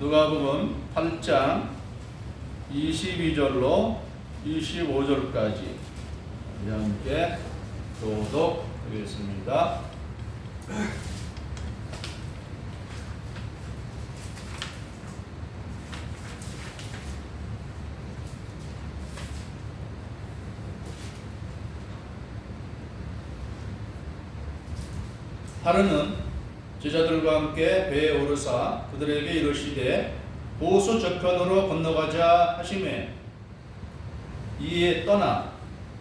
누가복음 8장 22절로 25절까지 함께 교독하겠습니다. 하루는 제자들과 함께 배에 오르사 그들에게 이르시되 호수 저편으로 건너가자 하시매 이에 떠나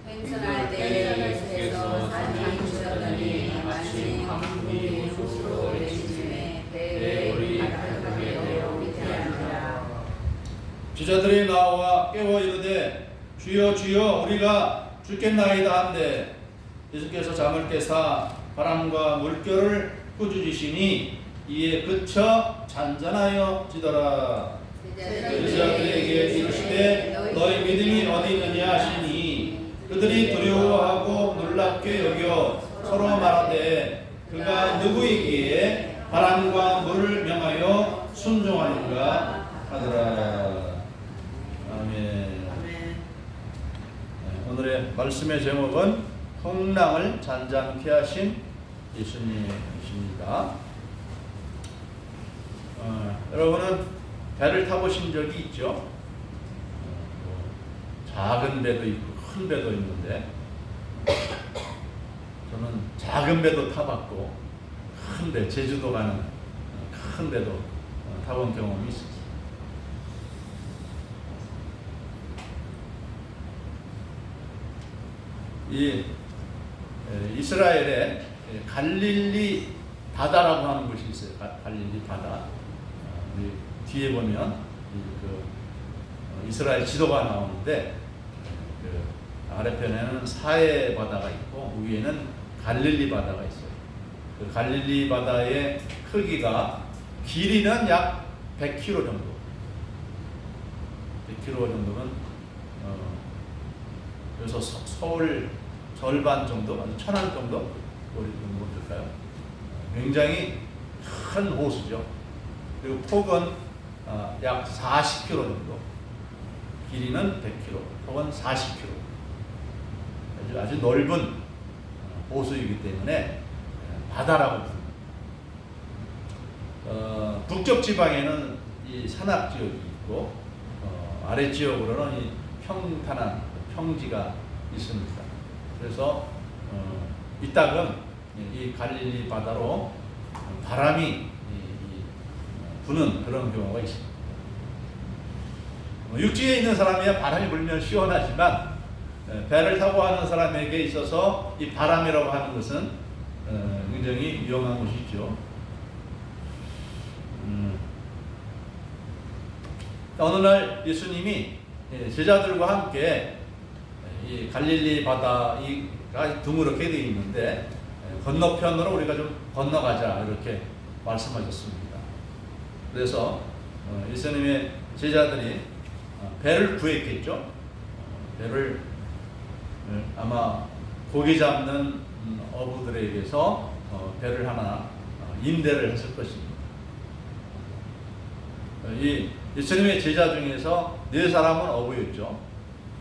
행선할 때 예수께서 산에 오셨더니 마침 강물이 호수로 내리시매 배에 우리 바닥에 내려 밑에 앉으라. 제자들이 나와 깨워 이르되 주여 주여 우리가 죽겠나이다 한데 예수께서 잠을 깨사 바람과 물결을 꾸짖으시니 이에 그쳐 잔잔하여 지더라. 제자들에게 이르시되 너희 믿음이 어디 있느냐 하시니 그들이 두려워하고 놀랍게 여겨 서로 말하되 그가 누구이기에 바람과 물을 명하여 순종하는가 하더라. 아멘. 오늘의 말씀의 제목은 풍랑을 잔잔케 하신 예수님이십니다. 여러분은 배를 타보신 적이 있죠? 작은 배도 있고 큰 배도 있는데 저는 작은 배도 타봤고 큰 배, 제주도 가는 큰 배도 타본 경험이 있습니다. 이 이스라엘에 갈릴리 바다라고 하는 곳이 있어요. 갈릴리 바다. 우리 뒤에 보면 이스라엘 지도가 나오는데 아래편에는 사해 바다가 있고 위에는 갈릴리 바다가 있어요. 그 갈릴리 바다의 크기가 길이는 약 100km 정도. 100km 정도면 그래서 서울 절반 정도, 천안 정도 우리 어떨까요? 굉장히 큰 호수죠. 그리고 폭은 약 40km 정도, 길이는 100km, 폭은 40km. 아주 넓은 호수이기 때문에 바다라고 부릅니다. 북쪽 지방에는 이 산악 지역이 있고 아래 지역으로는 이 평탄한 평지가 있습니다. 그래서 이따금 이 갈릴리 바다로 바람이 부는 그런 경우가 있습니다. 육지에 있는 사람이야 바람이 불면 시원하지만 배를 타고 하는 사람에게 있어서 이 바람이라고 하는 것은 굉장히 위험한 것이죠. 어느 날 예수님이 제자들과 함께 이 갈릴리 바다가 드물게 되어 있는데 건너편으로 우리가 좀 건너가자 이렇게 말씀하셨습니다. 그래서 예수님의 제자들이 배를 구했겠죠. 배를 아마 고기 잡는 어부들에게서 배를 하나 임대를 했을 것입니다. 이 예수님의 제자 중에서 4사람은 어부였죠.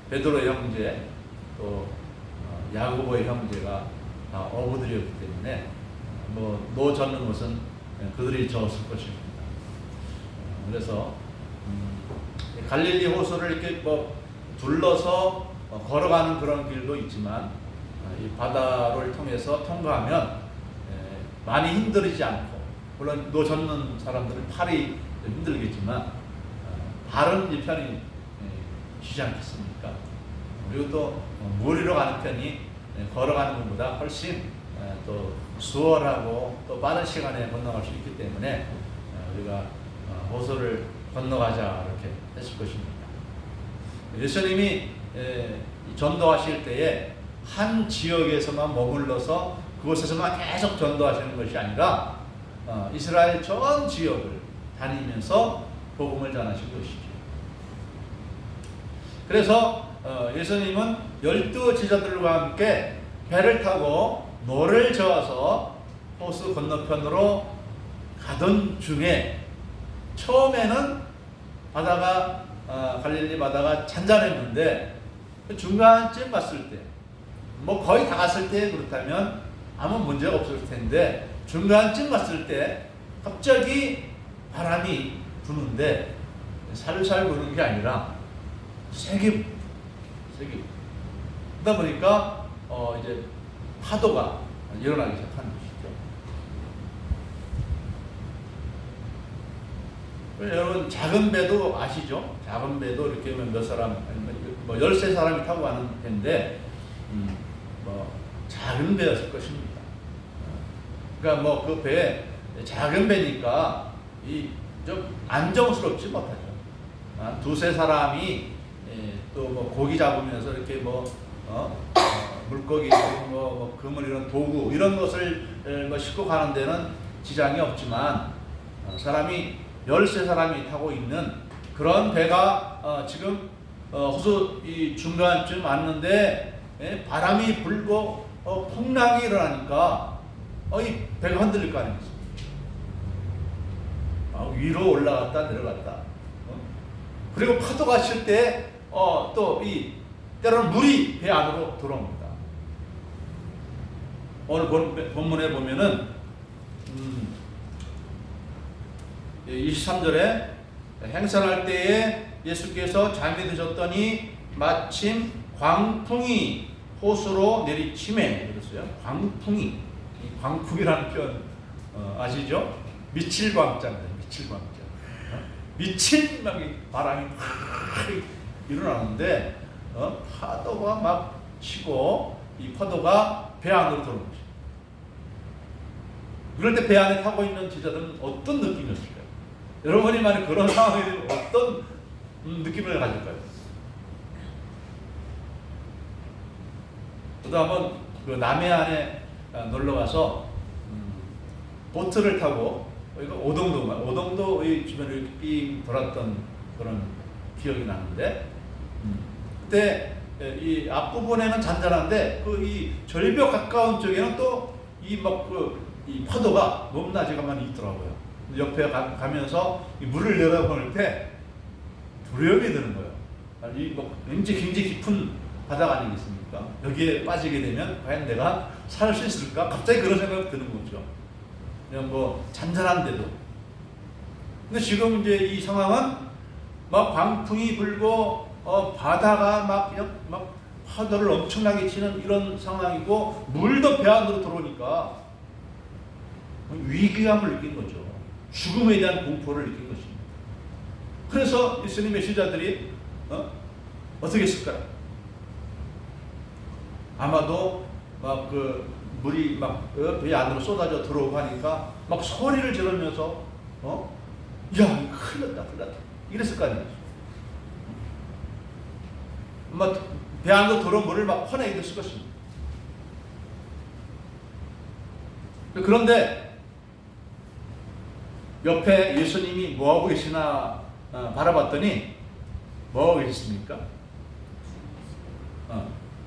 베드로 형제, 또 야고보의 형제가 다 어부들이었기 때문에 노 젓는 것은 그들이 졌을 것입니다. 그래서 갈릴리 호수를 이렇게 둘러서 걸어가는 그런 길도 있지만 이 바다를 통해서 통과하면 많이 힘들지 않고, 물론 노 젓는 사람들은 팔이 힘들겠지만 발은 이 편이 쉬지 않겠습니까? 그리고 또 물 위로 가는 편이 걸어가는 것보다 훨씬 또 수월하고 또 빠른 시간에 건너갈 수 있기 때문에 우리가 호수를 건너가자 이렇게 했을 것입니다. 예수님이 전도하실 때에 한 지역에서만 머물러서 그곳에서만 계속 전도하시는 것이 아니라 이스라엘 전 지역을 다니면서 복음을 전하실 것이죠. 그래서 예수님은 12 제자들과 함께 배를 타고 노를 저어서 호수 건너편으로 가던 중에 처음에는 바다가 갈릴리 바다가 잔잔했는데 중간쯤 갔을 때, 뭐 거의 다 갔을 때 그렇다면 아무 문제가 없을 텐데 중간쯤 갔을 때 갑자기 바람이 부는데 살살 부는 게 아니라 세게 그러다 보니까 이제 파도가 일어나기 시작하는 것이죠. 여러분 작은 배도 아시죠? 작은 배도 이렇게 몇 사람, 뭐 13사람이 타고 가는 배인데 뭐 작은 배였을 것입니다. 그러니까 뭐 그 배 작은 배니까 좀 안정스럽지 못하죠. 두세 사람이 또 뭐 고기 잡으면서 이렇게 물고기, 뭐 그물 이런 도구 이런 것을 뭐 싣고 가는 데는 지장이 없지만 사람이 13사람이 타고 있는 그런 배가 지금 호수 이 중간쯤 왔는데 바람이 불고 풍랑이 일어나니까 이 배가 흔들릴 거 아니겠습니까? 위로 올라갔다 내려갔다. 그리고 파도가 칠 때 또 때로는 물이 배 안으로 들어옵니다. 오늘 본문에 보면은 23절에 행선할 때에 예수께서 잠이 드셨더니 마침 광풍이 호수로 내리치매 그랬어요. 광풍이, 광풍이라는 표현 아시죠? 미칠 광자입니다. 미칠 광자. 미친 막 바람이 막 일어나는데 파도가 막 치고 이 파도가 배 안으로 들어오는 거죠. 그럴 때 배 안에 타고 있는 제자들은 어떤 느낌이었을까요? 여러분이 만약 그런 상황이 되면 어떤 느낌을 가질까요? 저도 한번 그 남해안에 놀러 가서 보트를 타고 이거 오동도의 주변을 이렇게 삥 돌았던 그런 기억이 나는데 그때 이 앞부분에는 잔잔한데 그 이 절벽 가까운 쪽에는 또 이 파도가 높낮이가만 있더라고요. 옆에 가면서 이 물을 내려보낼 때 두려움이 드는 거예요. 이 굉장히 깊은 바다가 아니겠습니까? 여기에 빠지게 되면 과연 내가 살 수 있을까? 갑자기 그런 생각이 드는 거죠. 그냥 뭐 잔잔한데도. 근데 지금 이제 이 상황은 막 광풍이 불고 바다가 막 파도를 엄청나게 치는 이런 상황이고 물도 배 안으로 들어오니까 위기감을 느낀 거죠. 죽음에 대한 공포를 느낀 것입니다. 그래서 예수님의 제자들이 어떻게 했을까요? 아마도 막 그 물이 막 배 안으로 쏟아져 들어오고 하니까 막 소리를 지르면서 야 큰일 났다 이랬을 거 아니에요. 막 배 안으로 들어온 물을 막 퍼내게 됐을 것입니다. 그런데 옆에 예수님이 뭐하고 계시나 바라봤더니 뭐하고 계셨습니까?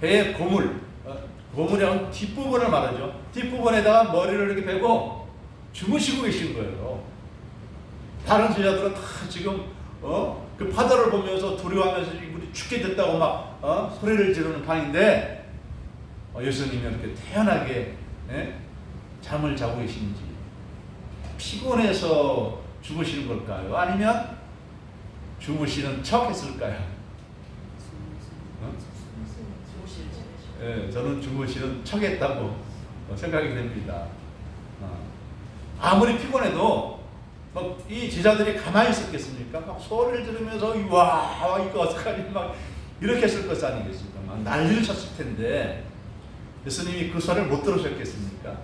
배의 고물이라는 뒷부분을 말하죠. 뒷부분에다가 머리를 이렇게 베고 주무시고 계신 거예요. 다른 제자들은 다 지금 그 파도를 보면서 두려워하면서 우리 죽게 됐다고 막 소리를 지르는 판인데 예수님이 이렇게 태연하게 잠을 자고 계신지 피곤해서 주무시는 걸까요? 아니면 주무시는 척 했을까요? 저는 주무시는 척 했다고 생각이 됩니다. 아무리 피곤해도 이 제자들이 가만히 있었겠습니까? 막 소리를 지르면서 와 이거 어떡하니 막 이렇게 했을 것 아니겠습니까? 막 난리를 쳤을 텐데 예수님이 그 소리를 못 들으셨겠습니까?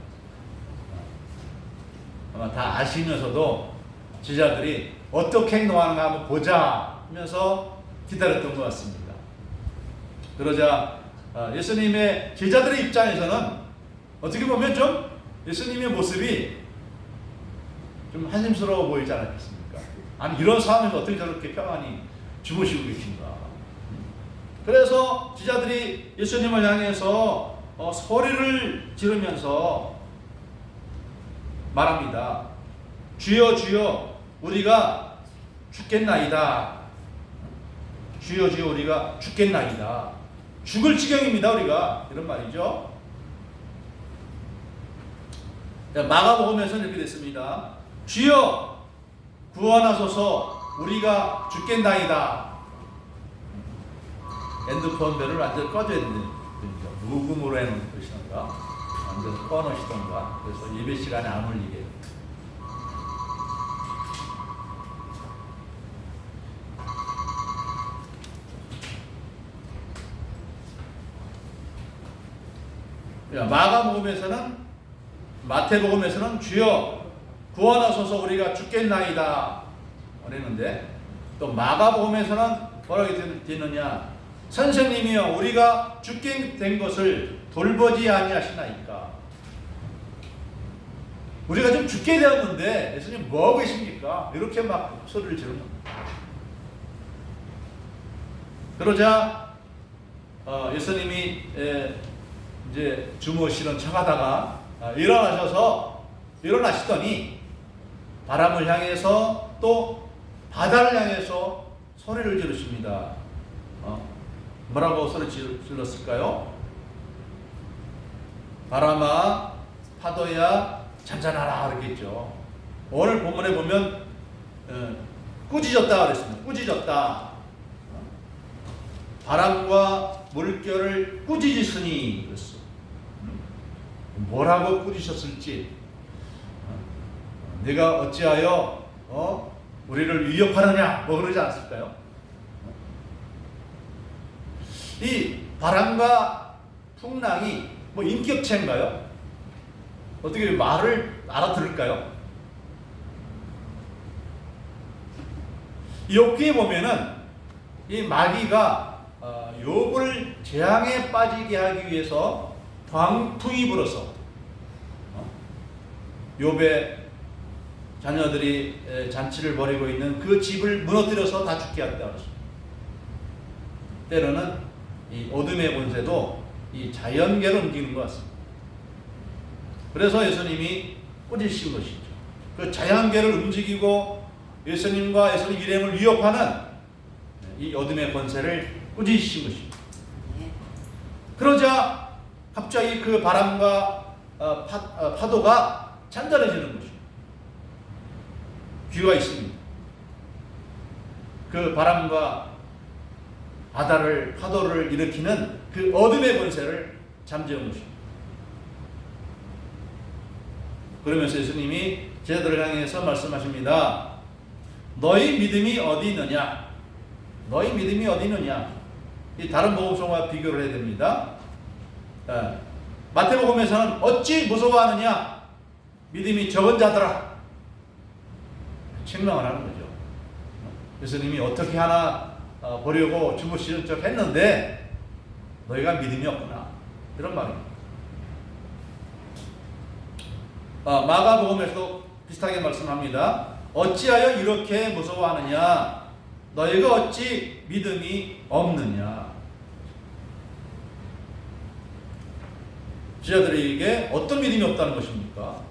아마 다 아시면서도 제자들이 어떻게 행동하는가 한번 보자 하면서 기다렸던 것 같습니다. 그러자 예수님의 제자들의 입장에서는 어떻게 보면 좀 예수님의 모습이 좀 한심스러워 보이지 않았겠습니까? 아니 이런 상황에서 어떻게 저렇게 평안히 주무시고 계신가? 그래서 제자들이 예수님을 향해서 소리를 지르면서 말합니다. 주여 주여 우리가 죽겠나이다. 주여 주여 우리가 죽겠나이다. 죽을 지경입니다 우리가. 이런 말이죠. 마가복음에서는 이렇게 됐습니다. 주여 구원하소서 우리가 죽겠나이다. 핸드폰 벨을 완전 꺼줘야 됩니다. 무음으로 해놓은 것이던가 완전 꺼놓으시던가. 그래서 예배 시간에 안 울리게. 마가복음에서는, 마태복음에서는 주여 구원하소서 우리가 죽겠나이다 그랬는데, 또 마가복음에서는 뭐라고 되느냐, 선생님이여 우리가 죽게 된 것을 돌보지 아니하시나이까. 우리가 좀 죽게 되었는데 예수님 뭐하고 계십니까? 이렇게 막 소리를 지르는 겁니다. 그러자 예수님이 이제 주무시는 척하다가 일어나시더니 바람을 향해서 또 바다를 향해서 소리를 지르십니다. 뭐라고 소리 질렀을까요? 바람아 파도야 잔잔하라 그랬겠죠. 오늘 본문에 보면 꾸짖었다 그랬습니다. 꾸짖었다. 바람과 물결을 꾸짖으시니 그랬어. 뭐라고 꾸짖으셨을지. 네가 어찌하여 우리를 위협하느냐 뭐 그러지 않았을까요? 이 바람과 풍랑이 뭐 인격체인가요? 어떻게 말을 알아들을까요? 욥기에 보면은 이 마귀가 욥을 재앙에 빠지게 하기 위해서 광풍이 불어서 욥의 자녀들이 잔치를 벌이고 있는 그 집을 무너뜨려서 다 죽게 했다 그랬습니다. 때로는 이 어둠의 권세도 이 자연계로 움직이는 것 같습니다. 그래서 예수님이 꾸짖으신 것이죠. 그 자연계를 움직이고 예수님과 예수님 일행을 위협하는 이 어둠의 권세를 꾸짖으신 것입니다. 그러자 갑자기 그 바람과 파도가 잔잔해지는 것입니다. 귀가 있습니다. 그 바람과 파도를 일으키는 그 어둠의 권세를 잠재운 것입니다. 그러면서 예수님이 제자들을 향해서 말씀하십니다. 너희 믿음이 어디 있느냐? 너희 믿음이 어디 있느냐? 이 다른 복음서와 비교를 해야 됩니다. 마태복음에서는 어찌 무서워하느냐? 믿음이 적은 자들아. 책망을 하는 거죠. 예수님이 어떻게 하나 보려고 주무시는 척 했는데 너희가 믿음이 없구나. 이런 말입니다. 마가복음에서도 비슷하게 말씀합니다. 어찌하여 이렇게 무서워하느냐? 너희가 어찌 믿음이 없느냐? 제자들에게 어떤 믿음이 없다는 것입니까?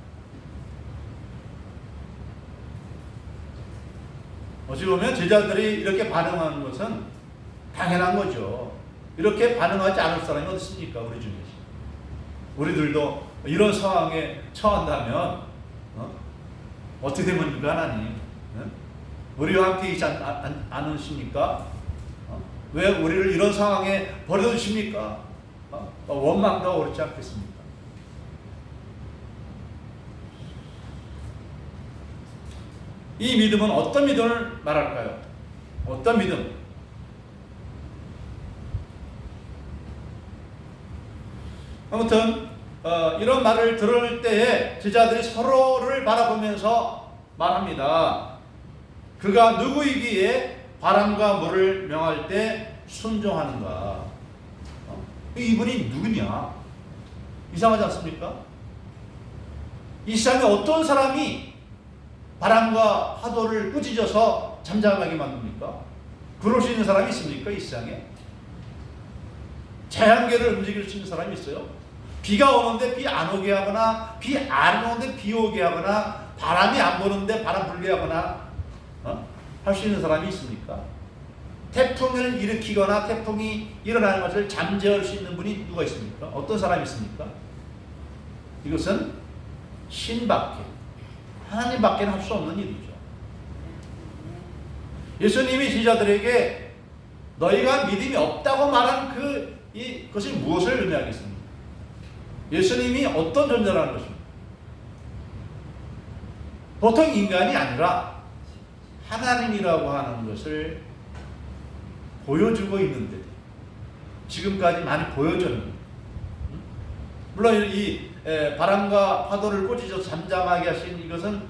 어찌 보면 제자들이 이렇게 반응하는 것은 당연한 거죠. 이렇게 반응하지 않을 사람이 어디 있습니까? 우리 중에. 우리들도 이런 상황에 처한다면 어떻게 됩니까 하나님? 우리와 함께 있지 않으십니까? 왜 우리를 이런 상황에 버려두십니까? 원망도 그렇지 않겠습니까? 이 믿음은 어떤 믿음을 말할까요? 어떤 믿음? 아무튼 이런 말을 들을 때에 제자들이 서로를 바라보면서 말합니다. 그가 누구이기에 바람과 물을 명할 때 순종하는가? 이분이 누구냐? 이상하지 않습니까? 이 세상에 어떤 사람이 바람과 파도를 꾸짖어서 잠잠하게 만듭니까? 그럴 수 있는 사람이 있습니까? 이 세상에? 자연계를 움직일 수 있는 사람이 있어요? 비가 오는데 비 안 오게 하거나 비 안 오는데 비 오게 하거나 바람이 안 부는데 바람 불게 하거나 할 할 수 있는 사람이 있습니까? 태풍을 일으키거나 태풍이 일어나는 것을 잠재울 수 있는 분이 누가 있습니까? 어떤 사람이 있습니까? 이것은 신밖에, 하나님밖에는 할 수 없는 일이죠. 예수님이 제자들에게 너희가 믿음이 없다고 말한 그것이 무엇을 의미하겠습니까? 예수님이 어떤 존재라는 것입니까? 보통 인간이 아니라 하나님이라고 하는 것을 보여주고 있는데 지금까지 많이 보여줬는데, 물론 이 바람과 파도를 꾸짖어 잠잠하게 하신 이것은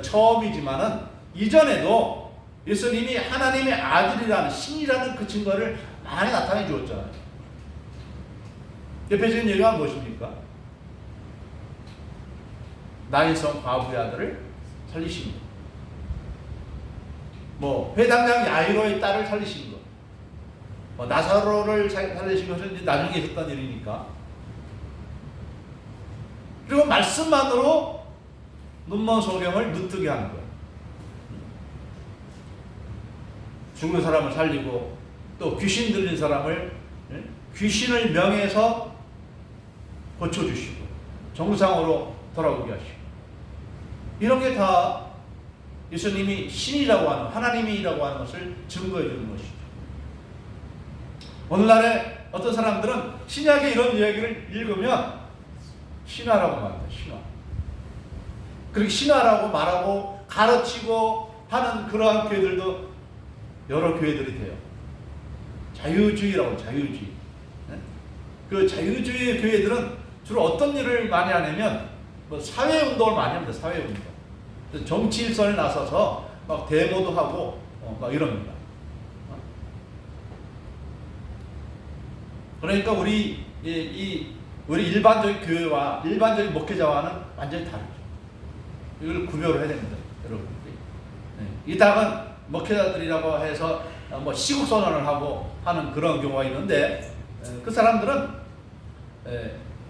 처음이지만은 이전에도 예수님이 하나님의 아들이라는 신이라는 그 증거를 많이 나타내 주었잖아요. 대표적인 예가 무엇입니까? 나인성 과부의 아들을 살리신 것, 회당장 야이로의 딸을 살리신 것, 나사로를 살리신 것은 이제 나중에 있었던 일이니까. 그리고 말씀만으로 눈먼 소경을 눈뜨게 하는 거예요. 죽은 사람을 살리고 또 귀신 들린 사람을 귀신을 명해서 고쳐주시고 정상으로 돌아오게 하시고, 이런 게 다 예수님이 신이라고 하는, 하나님이라고 하는 것을 증거해 주는 것이죠. 오늘날에 어떤 사람들은 신약의 이런 이야기를 읽으면 신화라고 말합니다. 신화. 그렇게 신화라고 말하고 가르치고 하는 그러한 교회들도 여러 교회들이 돼요. 자유주의라고, 자유주의. 그 자유주의 교회들은 주로 어떤 일을 많이 하냐면 사회운동을 많이 합니다. 사회운동. 정치 일선에 나서서 막 데모도 하고 막 이럽니다. 그러니까 우리 일반적인 교회와 일반적인 목회자와는 완전히 다르죠. 이걸 구별을 해야 됩니다, 여러분들이. 이따가 목회자들이라고 해서 시국 선언을 하고 하는 그런 경우가 있는데, 그 사람들은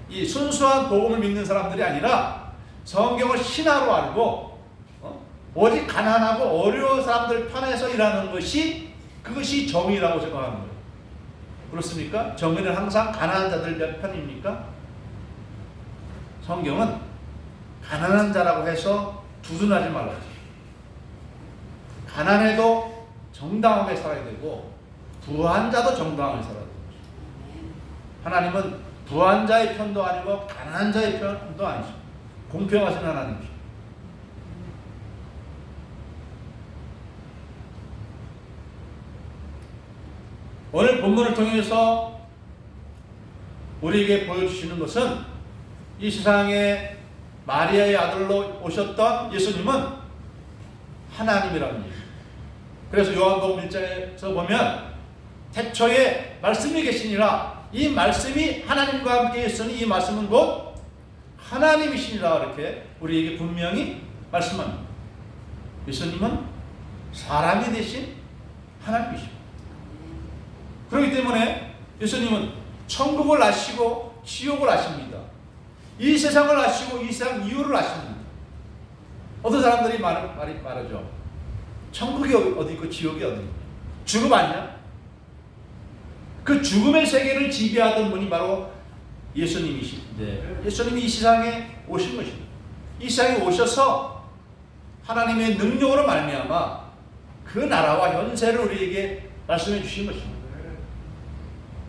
이 순수한 복음을 믿는 사람들이 아니라 성경을 신화로 알고 오직 가난하고 어려운 사람들 편에서 일하는 것이, 그것이 정의라고 생각하는 거예요. 그렇습니까? 정의는 항상 가난한 자들 편입니까? 성경은 가난한 자라고 해서 두둔하지 말라. 가난해도 정당하게 살아야 되고 부한 자도 정당하게 살아야 되고, 하나님은 부한 자의 편도 아니고 가난한 자의 편도 아니죠. 공평하신 하나님이죠. 오늘 본문을 통해서 우리에게 보여주시는 것은 이 세상에 마리아의 아들로 오셨던 예수님은 하나님이라는 얘기예요. 그래서 요한복음 1장에서 보면 태초에 말씀이 계시니라, 이 말씀이 하나님과 함께 있으니 이 말씀은 곧 하나님이시니라, 이렇게 우리에게 분명히 말씀합니다. 예수님은 사람이 되신 하나님이십니다. 그렇기 때문에 예수님은 천국을 아시고 지옥을 아십니다. 이 세상을 아시고 이 세상 이유를 아십니다. 어떤 사람들이 말하죠. 천국이 어디 있고 지옥이 어디 있냐. 죽음 아니냐? 그 죽음의 세계를 지배하던 분이 바로 예수님이신데, 예수님이 이 세상에 오신 것입니다. 이 세상에 오셔서 하나님의 능력으로 말미암아 그 나라와 현세를 우리에게 말씀해 주신 것입니다.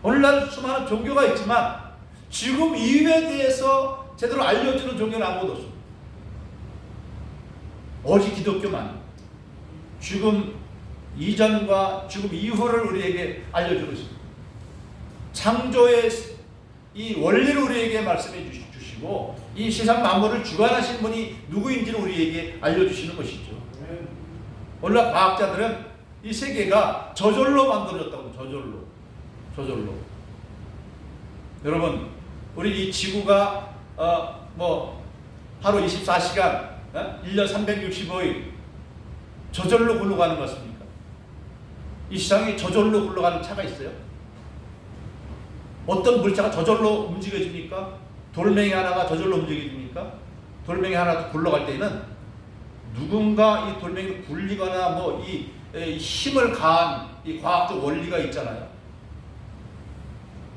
오늘날 수많은 종교가 있지만 죽음 이유에 대해서 제대로 알려주는 종교는 아무것도 없습니다. 오직 기독교만 죽음 이전과 죽음 이후를 우리에게 알려주고 있습니다. 창조의 이 원리를 우리에게 말씀해 주시고 이 세상 만물을 주관하신 분이 누구인지를 우리에게 알려주시는 것이죠. 오늘날 과학자들은 이 세계가 저절로 만들어졌다고. 저절로. 여러분, 우리 이 지구가 하루 24시간, 1년 365일 저절로 굴러가는 것 같습니까? 이 세상에 저절로 굴러가는 차가 있어요? 어떤 물체가 저절로 움직여집니까? 돌멩이 하나가 저절로 움직여집니까? 돌멩이 하나 굴러갈 때는 누군가 이 돌멩이를 굴리거나 뭐 이 힘을 가한 이 과학적 원리가 있잖아요.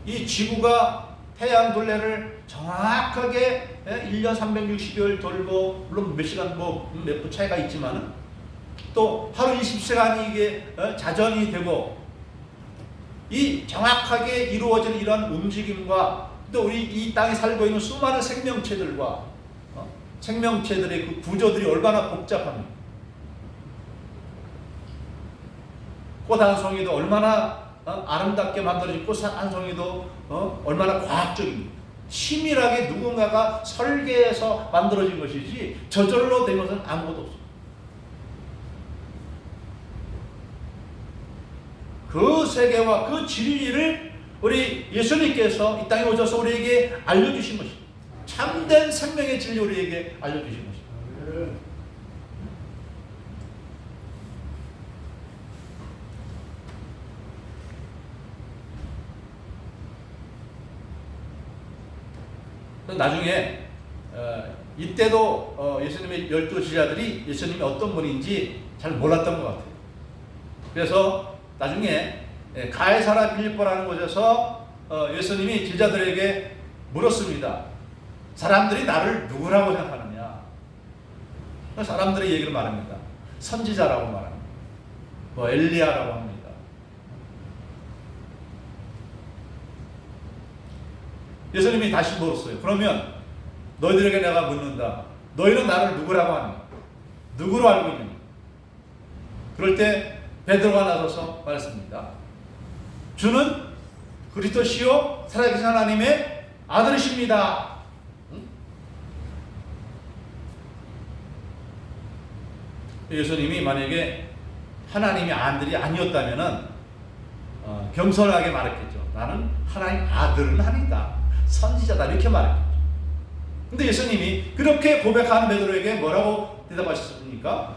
이 지구가 태양 둘레를 정확하게 1년 360일 돌고, 물론 몇 시간 뭐 몇 분 차이가 있지만은 또 하루 20시간이 이게 자전이 되고, 이 정확하게 이루어지는 이런 움직임과 또 우리 이 땅에 살고 있는 수많은 생명체들과 생명체들의 그 구조들이 얼마나 복잡합니까? 꽃 한 송이도 얼마나 아름답게 만들어진 꽃 한 송이도 얼마나 과학적입니다. 치밀하게 누군가가 설계해서 만들어진 것이지 저절로 된 것은 아무것도 없습니다. 그 세계와 그 진리를 우리 예수님께서 이 땅에 오셔서 우리에게 알려주신 것입니다. 참된 생명의 진리 우리에게 알려주신 것입니다. 나중에 이때도 예수님의 12제자들이 예수님이 어떤 분인지 잘 몰랐던 것 같아요. 그래서 나중에 가이사라 빌립보라는 곳에서 예수님이 제자들에게 물었습니다. 사람들이 나를 누구라고 생각하느냐? 사람들의 얘기를 말합니다. 선지자라고 말합니다. 뭐 엘리야라고 합니다. 예수님이 다시 물었어요. 그러면 너희들에게 내가 묻는다. 너희는 나를 누구라고 하느냐? 누구로 알고 있느냐? 그럴 때 베드로가 나서서 말했습니다. 주는 그리스도시요 살아계신 하나님의 아들이십니다. 예수님이 만약에 하나님의 아들이 아니었다면 겸손하게 말했겠죠. 나는 하나님 아들은 아니다. 선지자다 이렇게 말했겠죠. 근데 예수님이 그렇게 고백하는 베드로에게 뭐라고 대답하셨습니까?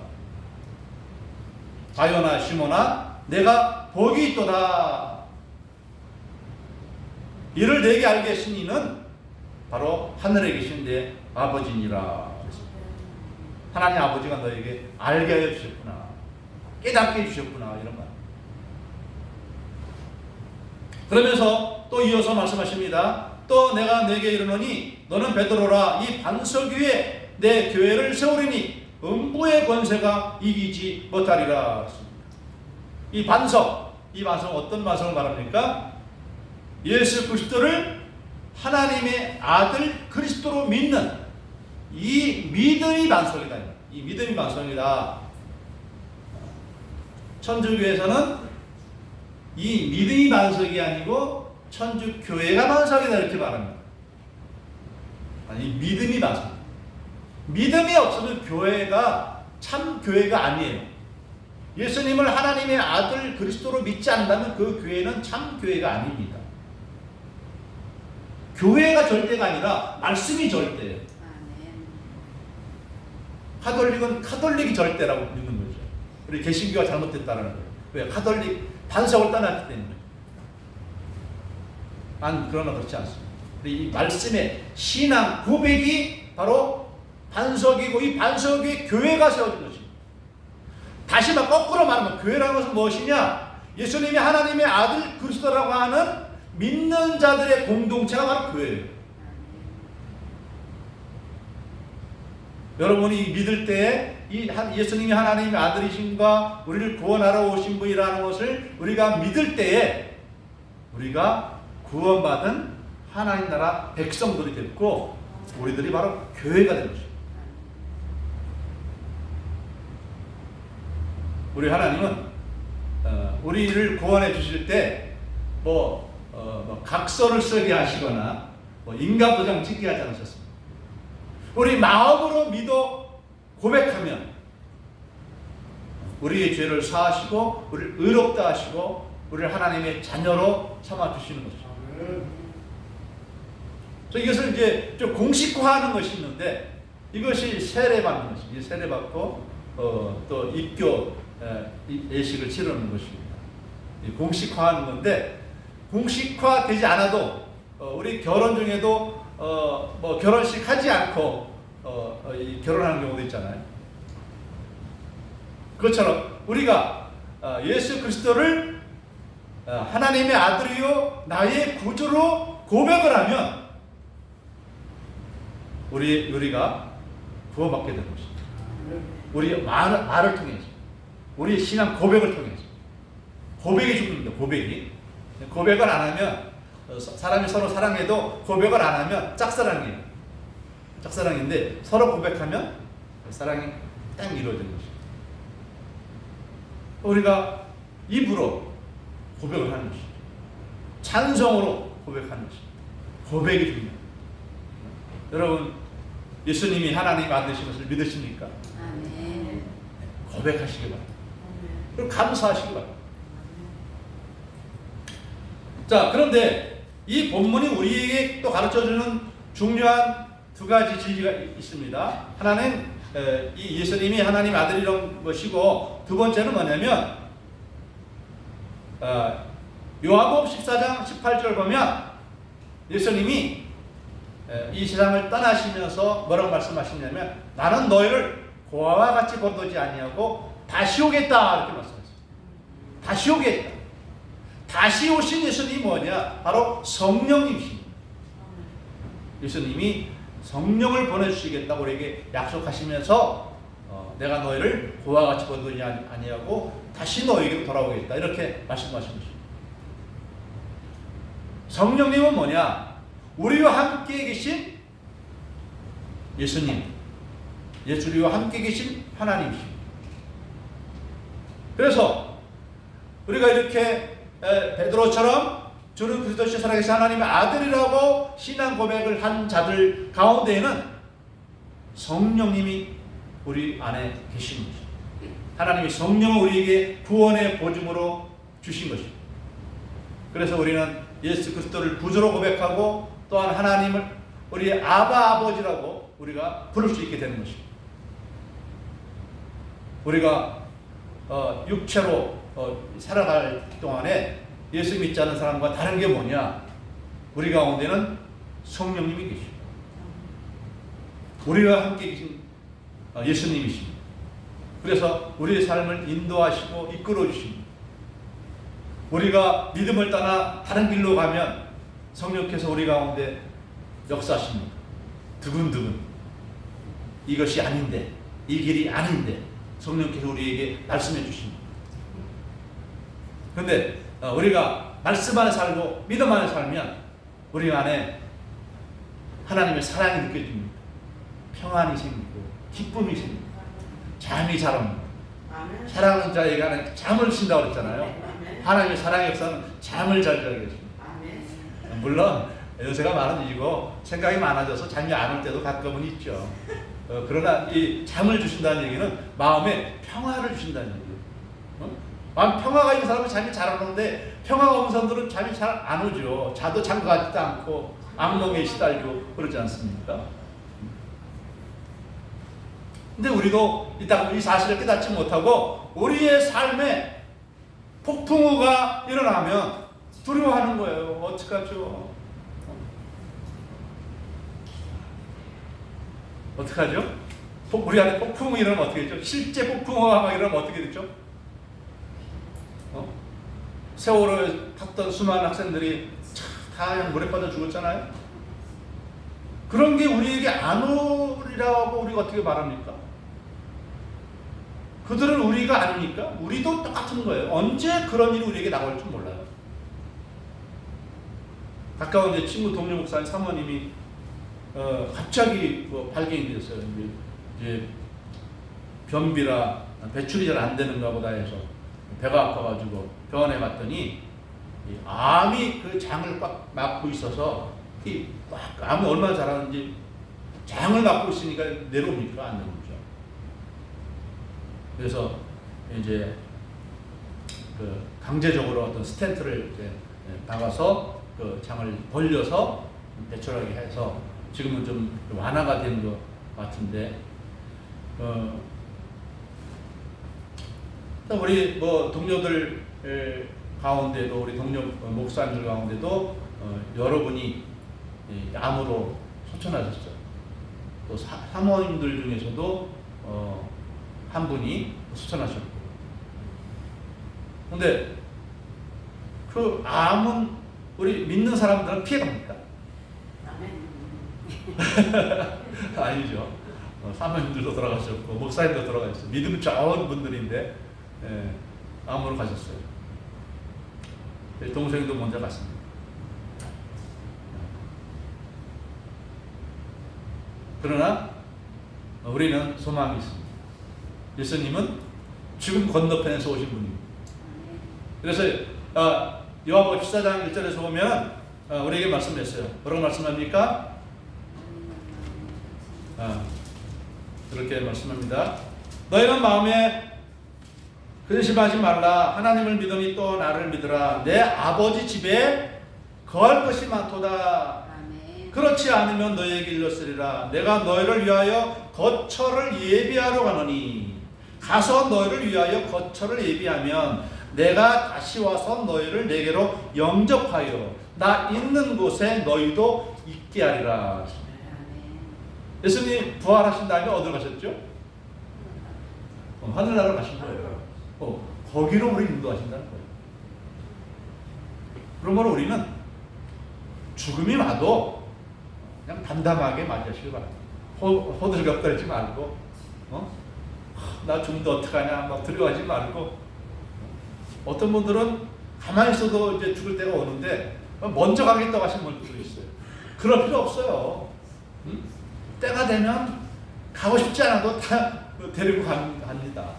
바요나 시몬아 내가 복이 있도다. 이를 내게 알게 하신 이는 바로 하늘에 계신 내 아버지니라. 하나님 아버지가 너에게 알게 하여 주셨구나. 깨닫게 해주셨구나. 이런 말. 그러면서 또 이어서 말씀하십니다. 또 내가 내게 이르노니 너는 베드로라. 이 반석 위에 내 교회를 세우리니 음부의 권세가 이기지 못하리라. 이 반석 어떤 반석을 말합니까? 예수 그리스도를 하나님의 아들 그리스도로 믿는 이 믿음이 반석이다. 이 믿음이 반석이다. 천주교에서는 이 믿음이 반석이 아니고 천주교회가 반석이다 이렇게 말합니다. 아니 믿음이 반석. 믿음이 없으면 교회가 참 교회가 아니에요. 예수님을 하나님의 아들 그리스도로 믿지 않는다면 그 교회는 참 교회가 아닙니다. 교회가 절대가 아니라 말씀이 절대예요. 카톨릭은 카톨릭이 절대라고 믿는 거죠. 우리 개신교가 잘못됐다는 거예요. 왜? 카톨릭 반석을 떠났기 때문에. 그러나 그렇지 않습니다. 이 말씀의 신앙 고백이 바로 반석이고 이 반석 위에 교회가 세워진 것입니다. 다시 막 거꾸로 말하면 교회라는 것은 무엇이냐? 예수님이 하나님의 아들 그리스도라고 하는 믿는 자들의 공동체가 바로 교회예요. 여러분이 믿을 때에 예수님이 하나님의 아들이신가 우리를 구원하러 오신 분이라는 것을 우리가 믿을 때에 우리가 구원받은 하나님 나라 백성들이 됐고 우리들이 바로 교회가 된 것입니다. 우리 하나님은 우리를 구원해 주실 때 각서를 쓰게 하시거나 인감도장 찍게 하지 않으셨습니다. 우리 마음으로 믿어 고백하면 우리의 죄를 사하시고 우리를 의롭다 하시고 우리를 하나님의 자녀로 삼아 주시는 것이죠. 이것을 이제 좀 공식화하는 것이 있는데 이것이 세례받는 것입니다. 세례받고 또 입교 예식을 치르는 것입니다. 공식화하는 건데 공식화되지 않아도 우리 결혼 중에도 결혼식 하지 않고 결혼하는 경우도 있잖아요. 그것처럼 우리가 예수 그리스도를 하나님의 아들이요 나의 구주로 고백을 하면 우리가 구원받게 되는 것입니다. 우리 말을 통해서, 우리 신앙 고백을 통해서. 고백이 중요합니다. 고백을 안 하면, 사람이 서로 사랑해도 고백을 안 하면 짝사랑이에요. 짝사랑인데 서로 고백하면 사랑이 딱 이루어지는 것입니다. 우리가 입으로 고백을 하는 것입니다. 찬성으로 고백하는 것입니다. 고백이 중요합니다. 여러분, 예수님이 하나님 아들이신 것을 믿으십니까? 아멘. 고백하시기 바랍니다. 그리고 감사하시기 바랍니다. 자, 그런데 이 본문이 우리에게 또 가르쳐주는 중요한 두 가지 진리가 있습니다. 하나는 이 예수님이 하나님 아들이라는 것이고, 두 번째는 뭐냐면 요한복음 14장 18절 보면 예수님이 이 세상을 떠나시면서 뭐라고 말씀하시냐면, 나는 너희를 고아와 같이 거두지 아니하고 다시 오겠다, 이렇게 말씀하셨어요. 다시 오겠다. 다시 오신 예수님이 뭐냐? 바로 성령님이십니다. 예수님이 성령을 보내주시겠다고 우리에게 약속하시면서 내가 너희를 고아와 같이 거두지 아니하고 다시 너희에게로 돌아오겠다, 이렇게 말씀하신 것입니다. 성령님은 뭐냐? 우리와 함께 계신 예수님, 우리와 함께 계신 하나님이십니다. 그래서 우리가 이렇게 베드로처럼 주는 그리스도시 살아계신 하나님의 아들이라고 신앙 고백을 한 자들 가운데에는 성령님이 우리 안에 계신 것입니다. 하나님이 성령을 우리에게 구원의 보증으로 주신 것입니다. 그래서 우리는 예수 그리스도를 구주로 고백하고 또한 하나님을 우리의 아바 아버지라고 우리가 부를 수 있게 되는 것입니다. 우리가 육체로 살아갈 동안에 예수 믿지 않는 사람과 다른 게 뭐냐? 우리 가운데는 성령님이 계십니다. 우리와 함께 계신 예수님이십니다. 그래서 우리의 삶을 인도하시고 이끌어 주십니다. 우리가 믿음을 떠나 다른 길로 가면 성령께서 우리 가운데 역사하십니다. 두근두근 이것이 아닌데, 이 길이 아닌데 성령께서 우리에게 말씀해 주십니다. 그런데 우리가 말씀 안에 살고 믿음 안에 살면 우리 안에 하나님의 사랑이 느껴집니다. 평안이 생기고 기쁨이 생기고 잠이 잘 옵니다. 사랑하는 자에게 하나님 잠을 주신다고 그랬잖아요. 하나님의 사랑의 역사는 잠을 잘 자게 해줍니다. 물론 연세가 많아지고 생각이 많아져서 잠이 안 올 때도 가끔은 있죠. 그러나 이 잠을 주신다는 얘기는 마음에 평화를 주신다는 얘기예요. 마음 평화가 있는 사람은 잠이 잘 안 오는데 평화가 없는 사람들은 잠이 잘 안 오죠. 자도 잠가지도 않고 악몽에 시달리고 그러지 않습니까? 근데 우리도 이 사실을 깨닫지 못하고 우리의 삶에 폭풍우가 일어나면 두려워하는 거예요. 어떡하죠? 어떡하죠? 우리 안에 폭풍우 일어나면 어떻게 되죠? 실제 폭풍우가 막 일어나면 어떻게 되죠? 세월을 탔던 수많은 학생들이 다 그냥 물에 빠져 죽었잖아요. 그런 게 우리에게 안 오리라고 우리가 어떻게 말합니까? 그들은 우리가 아닙니까? 우리도 똑같은 거예요. 언제 그런 일이 우리에게 나올지 몰라요. 가까운 제 친구 동료 목사님 사모님이 갑자기 발견이 됐어요. 이제 변비라 배출이 잘 안 되는가 보다 해서 배가 아파가지고 병원에 갔더니 암이 그 장을 꽉 막고 있어서 암이 얼마나 잘하는지 장을 막고 있으니까 내려옵니까? 안 내려오죠. 그래서 이제 그 강제적으로 어떤 스텐트를 이제 박아서 그 장을 벌려서 배출하게 해서 지금은 좀 완화가 된 것 같은데, 우리 동료들 가운데도 우리 동료 목사님들 가운데도 여러분이 암으로 소천하셨어요. 또 사모님들 중에서도 한 분이 소천하셨고, 근데 그 암은 우리 믿는 사람들은 피해갑니까? 아니죠. 사모님들도 돌아가셨고 목사님도 돌아가셨어요. 믿음 좋은 분들인데 암으로 가셨어요. 동생도 먼저 갔습니다. 그러나 우리는 소망이 있습니다. 예수님은 죽음 건너편에서 오신 분입니다. 그래서 요한복음 14장 1절에서 보면 우리에게 말씀했어요. 뭐라고 말씀합니까? 그렇게 말씀합니다. 너희는 마음에 근심하지 말라. 하나님을 믿으니 또 나를 믿으라. 내 아버지 집에 거할 것이 많도다. 그렇지 않으면 너희에게 일렀으리라. 내가 너희를 위하여 거처를 예비하러 가노니 가서 너희를 위하여 거처를 예비하면 내가 다시 와서 너희를 내게로 영접하여 나 있는 곳에 너희도 있게 하리라. 예수님 부활하신 다음에 어디로 가셨죠? 하늘나라로 가신 거예요. 거기로 우리 인도하신다는 거예요. 그러면 우리는 죽음이 와도 그냥 담담하게 맞이하시기 바랍니다. 호들갑 떨지 말고, 나 죽는데 어떡하냐 막 두려워하지 말고. 어떤 분들은 가만히 있어도 이제 죽을 때가 오는데 먼저 가겠다고 하시는 분들도 있어요. 그럴 필요 없어요. 때가 되면 가고 싶지 않아도 다 데리고 갑니다.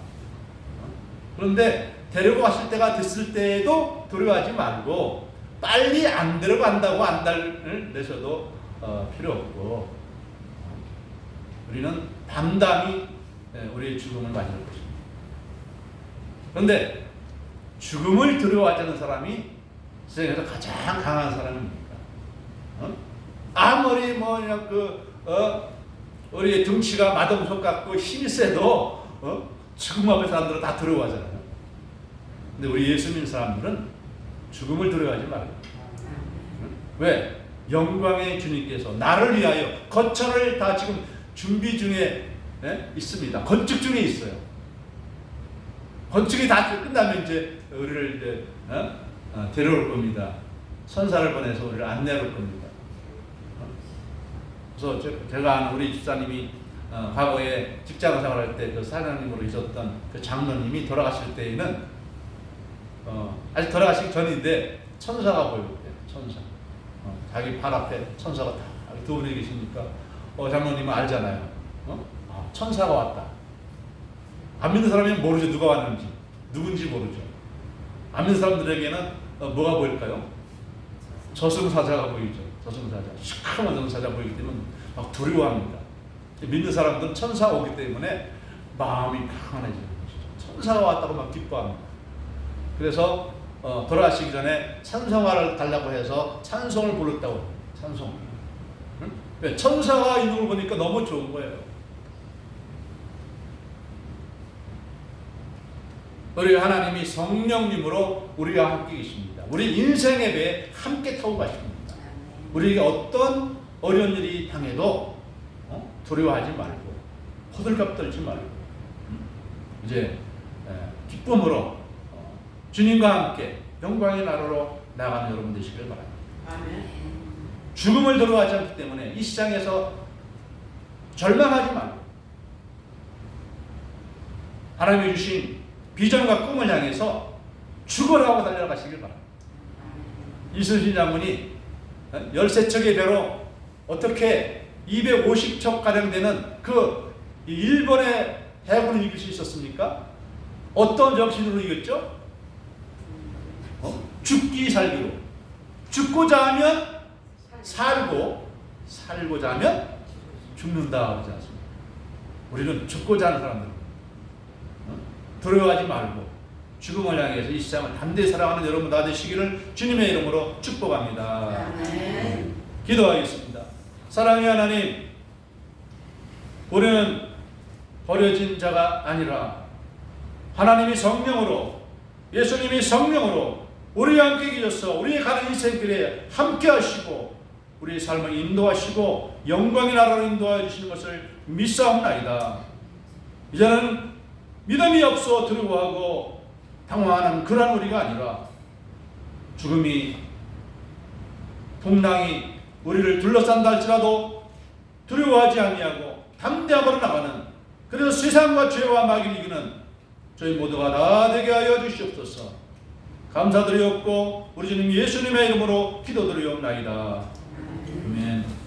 그런데 데리고 갔을 때가 됐을 때에도 두려워하지 말고 빨리 안 데려간다고 안달을 내셔도 필요 없고 우리는 담담히 우리의 죽음을 맞이할 것입니다. 그런데 죽음을 두려워하지 않는 사람이 세상에서 가장 강한 사람입니까? 아무리 우리의 등치가 마동석 같고 힘이 세도 죽음 앞에 사람들은 다 두려워하잖아요. 근데 우리 예수 믿는 사람들은 죽음을 두려워하지 말아요. 왜? 영광의 주님께서 나를 위하여 거처를 다 지금 준비 중에 있습니다. 건축 중에 있어요. 건축이 다 끝나면 이제 우리를 이제 데려올 겁니다. 선사를 보내서 우리를 안내할 겁니다. 그래서 제가 아는 우리 집사님이 과거에 직장 생활할 때 그 사장님으로 있었던 그 장로님이 돌아가실 때에는 아직 돌아가시기 전인데 천사가 보였대요. 천사. 자기 발 앞에 천사가 다 두 분이 계시니까 장로님은 알잖아요. 천사가 왔다. 안 믿는 사람이 모르죠. 누가 왔는지. 누군지 모르죠. 안 믿는 사람들에게는 뭐가 보일까요? 저승사자가 보이죠. 저승사자. 시커먼 저승사자 보이기 때문에 막 두려워합니다. 믿는 사람들은 천사가 오기 때문에 마음이 강한해지는 것이죠. 천사가 왔다고 막 기뻐합니다. 그래서 돌아가시기 전에 찬송가를 달라고 해서 찬송을 불렀다고 해요. 찬송. 응? 왜? 천사가 있는 걸 보니까 너무 좋은 거예요. 우리 하나님이 성령님으로 우리와 함께 계십니다. 우리 인생의 배에 함께 타고 가십니다. 우리에게 어떤 어려운 일이 당해도 두려워하지 말고 호들갑 떨지 말고 이제 기쁨으로 주님과 함께 영광의 나라로 나가는 여러분 되시길 바랍니다. 아멘. 죽음을 두려워하지 않기 때문에 이 시장에서 절망하지 말고 하나님이 주신 비전과 꿈을 향해서 죽어라고 달려가시길 바랍니다. 이순신 장군이 13척의 배로 어떻게 250척 가량 되는 그 일본의 해군을 이길 수 있었습니까? 어떤 정신으로 이겼죠? 죽기 살기로. 죽고자 하면 살고, 살고자 하면 죽는다 하지 않습니까? 우리는 죽고자 하는 사람들. 두려워하지 말고 죽음을 향해서 이 세상을 담대히 살아가는 여러분 다 되시기를 주님의 이름으로 축복합니다. 아멘. 기도하겠습니다. 사랑의 하나님, 우리는 버려진 자가 아니라 하나님이 성령으로, 예수님이 성령으로 우리와 함께 계셔서 우리의 가는 인생길에 함께 하시고 우리의 삶을 인도하시고 영광의 나라로 인도하여 주시는 것을 믿사옵나이다. 이제는 믿음이 없어 두려워하고 당황하는 그런 우리가 아니라 죽음이 풍랑이 우리를 둘러싼다 할지라도 두려워하지 아니하고 담대함으로 나가는, 그래서 세상과 죄와 마귀를 이기는 저희 모두가 다 되게 하여 주시옵소서. 감사드리옵고 우리 주님 예수님의 이름으로 기도드리옵나이다. 아멘.